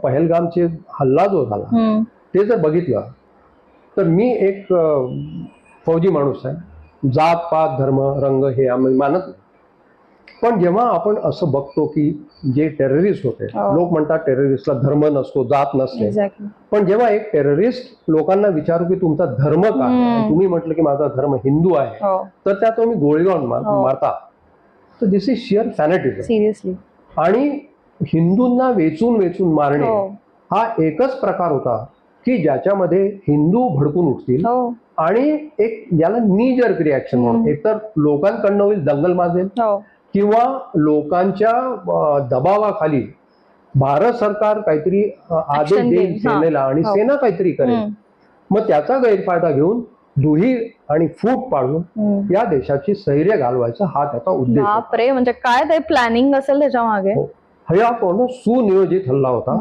पहलगामचे हल्ला जो झाला ते जर बघितलं तर मी एक फौजी माणूस आहे, जात पात धर्म रंग हे आम्ही मानत नाही. पण जेव्हा आपण असं बघतो की जे टेररिस्ट होते, लोक म्हणतात टेररिस्टला धर्म नसतो, जात नसते, पण जेव्हा एक टेररिस्ट लोकांना विचारू की तुमचा धर्म काय, तुम्ही म्हटलं की माझा धर्म हिंदू आहे, तर त्या तुम्ही गोळीबार मारता, तर दिस इज शिअर फॅनेटिझम. सिरियसली. आणि हिंदूंना वेचून वेचून मारणे हा एकच प्रकार होता की ज्याच्यामध्ये हिंदू भडकून उठतील आणि एक ज्याला नी जर्क रिॲक्शन म्हणून एकतर लोकांकडनं होईल, दंगल माजेल, किंवा लोकांच्या दबावाखाली भारत सरकार काहीतरी आदेश देईल सेनेला आणि सेना काहीतरी करेल, मग त्याचा गैरफायदा घेऊन दुही आणि फूट पाडून या देशाची स्थैर्य घालवायचा हा त्याचा उद्देश. बापरे, म्हणजे काय ते प्लॅनिंग असेल त्याच्या मागे. हा पूर्ण सुनियोजित हल्ला होता.